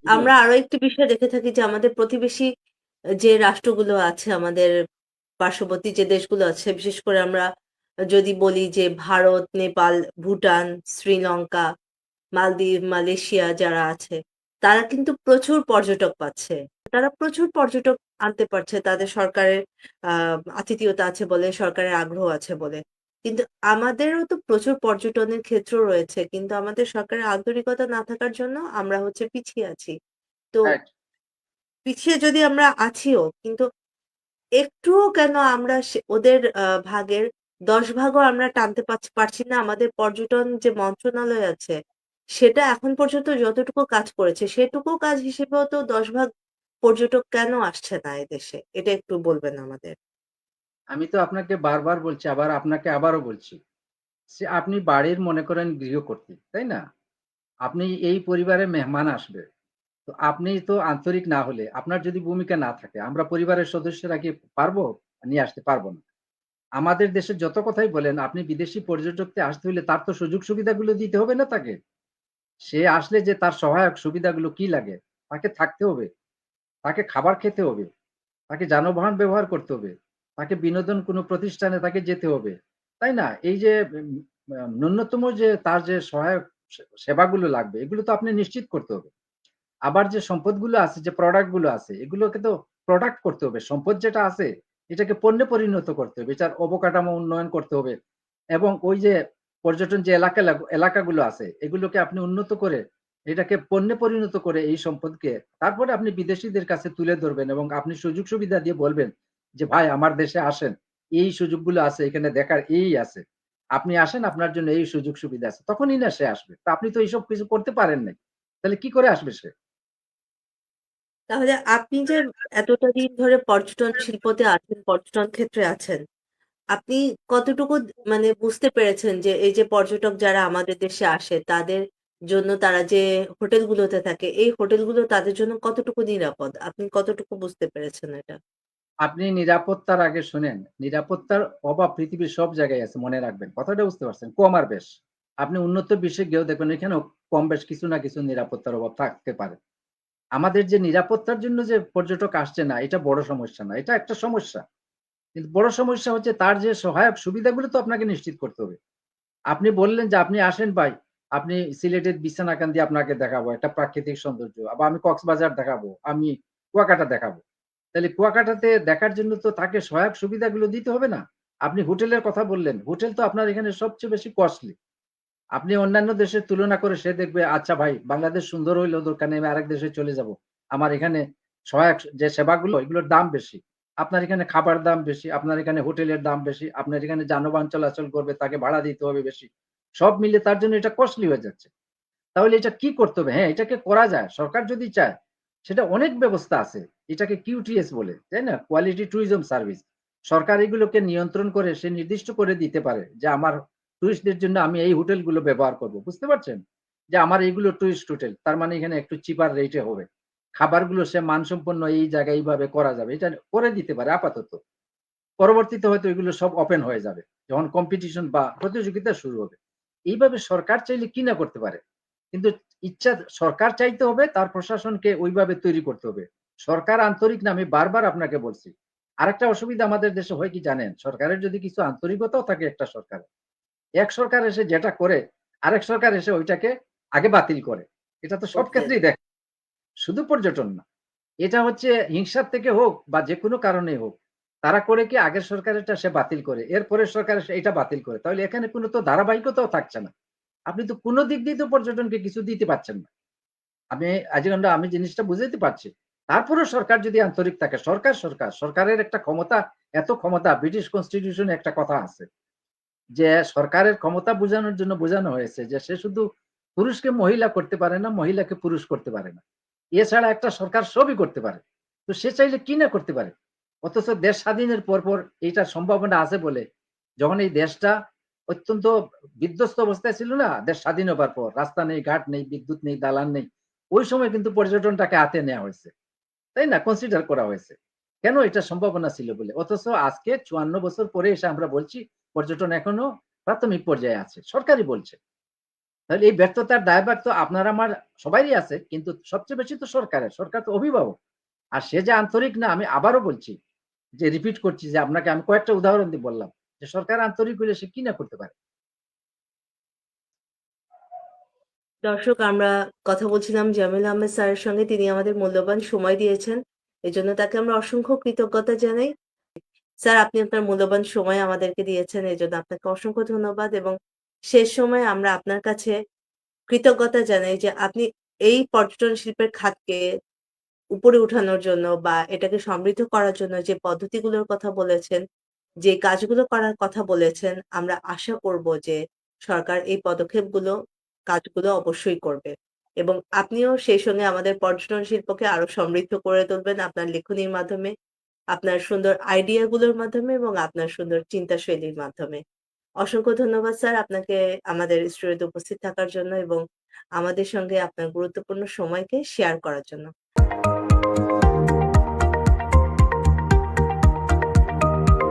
এগুলো আমরা আরো একটি বিষয় দেখে থাকি যে আমাদের প্রতিবেশী যে রাষ্ট্রগুলো আছে, আমাদের পার্শ্ববর্তী যে দেশগুলো আছে, বিশেষ করে আমরা যদি বলি যে ভারত, নেপাল, ভুটান, শ্রীলঙ্কা, মালদ্বীপ, মালয়েশিয়া যারা আছে, তারা কিন্তু প্রচুর পর্যটক পাচ্ছে। তারা প্রচুর পর্যটক আনতে পারছে তাদের সরকারের আতিথেয়তা আছে বলে, সরকারের আগ্রহ আছে বলে। কিন্তু আমাদেরও তো প্রচুর পর্যটনের ক্ষেত্র রয়েছে। কিন্তু আমাদের সরকারের আন্তরিকতা না থাকার জন্য আমরা হচ্ছে পিছিয়ে আছি। তো রাইট। পিছিয়ে যদি আমরা আছিও, কিন্তু একটুও কেন আমরা ওদের ভাগের ১০ ভাগও আমরা টানতে পারছি না। আমাদের পর্যটন যে মন্ত্রণালয় আছে, সেটা এখন পর্যন্ত যতটুকু কাজ করেছে, সেটুকু কাজ হিসেবেও তো ১০ ভাগ পর্যটক কেন আসছে না এদেশে? এটা একটু বলবেন আমাদের। আমি তো আপনাকে বারবার বলছি, আবার আপনাকে আবারও বলছি। আপনি বাড়ির মনে করেন গৃহকর্ত্রী, তাই না? আপনি এই পরিবারে মেহমান আসবে। তো আপনি তো আন্তরিক না হলে, আপনার যদি ভূমিকা না থাকে, আমরা পরিবারের সদস্যরা কি পারবো? নিয়ে আসতে পারব না। আমাদের দেশে যত কথাই বলেন, আপনি বিদেশি পর্যটককে আসতে হইলে তার তো সুযোগ সুবিধাগুলো দিতে হবে না তাকে? সে আসলে যে তার সহায়ক সুবিধাগুলো কি লাগে? তাকে থাকতে হবে, তাকে খাবার খেতে হবে, তাকে যানবাহন ব্যবহার করতে হবে, তাকে বিনোদন কোনো প্রতিষ্ঠানে তাকে যেতে হবে। তাই না? এই যে ন্যূনতম যে তার যে সহায়ক সেবাগুলো লাগবে, এগুলো তো আপনি নিশ্চিত করতে হবে। আবার যে সম্পদগুলো আছে, যে প্রোডাক্ট গুলো আছে, এগুলোকে তো প্রোডাক্ট করতে হবে। সম্পদ যেটা আছে, এটাকে পণ্যে পরিণত করতে হবে। এটার অবকাঠামো উন্নয়ন করতে হবে। এবং ওই যে পর্যটন যে এলাকাগুলো আছে, এগুলোকে আপনি উন্নত করে, এটাকে পণ্যে পরিণত করে এই সম্পদকে, তারপরে আপনি বিদেশীদের কাছে তুলে ধরবেন এবং আপনি সুযোগ সুবিধা দিয়ে বলবেন যে, "ভাই আমার দেশে আসেন। এই সুযোগগুলো আছে, এখানে দেখার এই আছে। আপনি আসেন, আপনার জন্য এই সুযোগ সুবিধা আছে।" তখনই না সে আসবে। তো আপনি তো এইসব কিছু করতে পারেন নাই। তাহলে কি করে আসবে সে? তাহলে আপনি যে এতটা দিন ধরে পর্যটন শিল্পতে আছেন, পর্যটন ক্ষেত্রে আছেন, আপনি কতটুকু মানে বুঝতে পেরেছেন যে এই যে পর্যটক যারা আমাদের দেশে আসে তাদের জন্য তারা যে হোটেলগুলোতে থাকে, এই হোটেলগুলো তাদের জন্য কতটুকু নিরাপদ? আপনি কতটুকু বুঝতে পেরেছেন এটা? আপনি নিরাপত্তার আগে শুনেন, নিরাপত্তার অভাব পৃথিবীর সব জায়গায় আছে, মনে রাখবেন। কথাটা বুঝতে পারছেন? কম আর বেশ। আপনি উন্নত বিশ্বে গিয়েও দেখবেন এখানেও কম বেশ কিছু না কিছু নিরাপত্তার অভাব থাকতে পারে। আমাদের যে নিরাপত্তার জন্য যে পর্যটক আসছে না, এটা বড় সমস্যা না। এটা একটা সমস্যা। কিন্তু বড় সমস্যা হচ্ছে তার যে সহায়ক সুবিধাগুলো তো আপনাকে নিশ্চিত করতে হবে। আপনি বললেন যে, "আপনি আসেন ভাই, আপনি সিলেটের বিছনাকান্দি আপনাকে দেখাবো, একটা প্রাকৃতিক সৌন্দর্য। আবার আমি কক্সবাজার দেখাবো, আমি কুয়াকাটা দেখাবো।" তাহলে কুয়াকাটাতে দেখার জন্য তো তাকে সহায়ক সুবিধাগুলো দিতে হবে না? আপনি হোটেলের কথা বললেন। হোটেল তো আপনার এখানে সবচেয়ে বেশি কস্টলি। আপনি অন্যান্য দেশের তুলনা করে সে দেখবে, আচ্ছা ভাই বাংলাদেশ সুন্দর হইলেও দরকার নেই, আমি আরেক দেশে চলে যাব। আমার এখানে সহায়ক যে সেবাগুলো এগুলোর দাম বেশি। আপনার এখানে খাবার দাম বেশি, আপনার এখানে হোটেলের দাম বেশি, আপনার এখানে যানবাহন চলাচল করবে তাকে ভাড়া দিতে হবে বেশি। সব মিলে তার জন্য এটা কস্টলি হয়ে যাচ্ছে। তাহলে এটা কি করতে হবে? হ্যাঁ, এটাকে করা যায়। সরকার যদি চায়, সেটা অনেক ব্যবস্থা আছে। এটাকে কিউটিএস বলে, তাই না? Quality tourism service. সরকার এগুলোকে নিয়ন্ত্রণ করে সে নির্দিষ্ট করে দিতে পারে যে, আমার টুরিস্টদের জন্য আমি এই হোটেলগুলো ব্যবহার করব। বুঝতে পারছেন? যে আমার এইগুলো টুরিস্ট হোটেল। তার মানে এখানে একটু চিপার রেটে হবে। খাবারগুলো সে মানসম্পন্ন এই জায়গায় এইভাবে করা যাবে। এটা করে দিতে পারে আপাতত। পরবর্তীতে হয়তো এগুলো সব ওপেন হয়ে যাবে। যখন কম্পিটিশন বা প্রতিযোগিতা শুরু হবে। এইভাবে সরকার চাইলে কি না করতে পারে। কিন্তু ইচ্ছা সরকার চাইতে হবে, তার প্রশাসনকে ওইভাবে তৈরি করতে হবে। সরকার আন্তরিক না, আমি বারবার আপনাকে বলছি। আরেকটা অসুবিধা আমাদের দেশে হয় কি জানেন? সরকারের যদি কিছু আন্তরিকতাও থাকে একটা সরকারের, এক সরকার এসে যেটা করে, আরেক সরকার এসে ওইটাকে আগে বাতিল করে। এটা তো সব বদলে ক্ষেত্রেই শুধু পর্যটন না। এটা হচ্ছে হিংসার থেকে হোক বা যেকোনো কারণেই হোক। তারা করে কি আগের সরকারেরটা সে বাতিল করে। এরপরের সরকার এসে এটা বাতিল করে। তাহলে এখানে কোন তো ধারাবাহিকতাও থাকছে না। আপনি তো কোন দিক দিয়ে তো পর্যটনকে কিছু দিতে পারছেন না। আমি আজিকান্ডা আমি জিনিসটা বুঝাইতে পারছি। তারপরেও সরকার যদি আন্তরিক থাকে, সরকারের একটা ক্ষমতা, এত ক্ষমতা ব্রিটিশ কনস্টিটিউশন এ একটা কথা আছে। যে সরকারের ক্ষমতা বোঝানোর জন্য বোঝানো হয়েছে যে সে শুধু পুরুষকে মহিলা করতে পারে না, মহিলাকে পুরুষ করতে পারে না। এছাড়া একটা সরকার সবই করতে পারে। তো সে চাইলে কি না করতে পারে? অথচ দেশ স্বাধীনের পরপর এইটার সম্ভাবনা আছে বলে যখন এই দেশটা অত্যন্ত বিধ্বস্ত অবস্থায় ছিল না, দেশ স্বাধীন হবার পর রাস্তা নেই, ঘাট নেই, বিদ্যুৎ নেই, দালান নেই। ওই সময় কিন্তু পর্যটনটাকে হাতে নেওয়া হয়েছে। তাই না? কনসিডার করা হয়েছে। কেন? এটা সম্ভাবনা ছিল বলে। অথচ আজকে ৫৪ বছর পরে এসে আমরা বলছি পর্যটন এখনো প্রাথমিক পর্যায়ে আছে। সরকারই বলছে। তাহলে এই ব্যর্থতার দায়ভার তো আপনার আমার সবারই আছে, কিন্তু সবচেয়ে বেশি তো সরকারের। সরকার তো অভিভাবক। আর সে যে আন্তরিক না, আমি আবারও বলছি, যে রিপিট করছি, যে আপনাকে আমি কয়েকটা উদাহরণ দিয়ে বললাম যে সরকার আন্তরিক হলে সে কি না করতে পারে। দর্শক, আমরা কথা বলছিলাম জামিল আহমেদ স্যারের সঙ্গে। তিনি আমাদের মূল্যবান সময় দিয়েছেন। এজন্য তাকে আমরা অসংখ্য কৃতজ্ঞতা জানাই। স্যার, আপনি আপনার মূল্যবান সময় আমাদেরকে দিয়েছেন। এজন্য আপনাকে অসংখ্য ধন্যবাদ, এবং শেষ সময়ে আমরা আপনার কাছে কৃতজ্ঞতা জানাই যে আপনি এই পর্যটন শিল্পের খাতকে উপরে উঠানোর জন্য বা এটাকে সমৃদ্ধ করার জন্য যে পদ্ধতিগুলোর কথা বলেছেন, যে কাজগুলো করার কথা বলেছেন, আমরা আশা করব যে সরকার এই পদক্ষেপগুলো, কাজগুলো অবশ্যই করবে। এবং আপনিও সেই সঙ্গে আমাদের পর্যটন শিল্পকে আরো সমৃদ্ধ করে তুলবেন আপনার লেখনীর মাধ্যমে, আপনার সুন্দর আইডিয়া গুলোর মাধ্যমে এবং আপনার সুন্দর চিন্তাশৈলীর মাধ্যমে। অসংখ্য ধন্যবাদ স্যার আপনাকে আমাদের স্টুডিওতে উপস্থিত থাকার জন্য এবং আমাদের সঙ্গে আপনার গুরুত্বপূর্ণ সময়কে শেয়ার করার জন্য।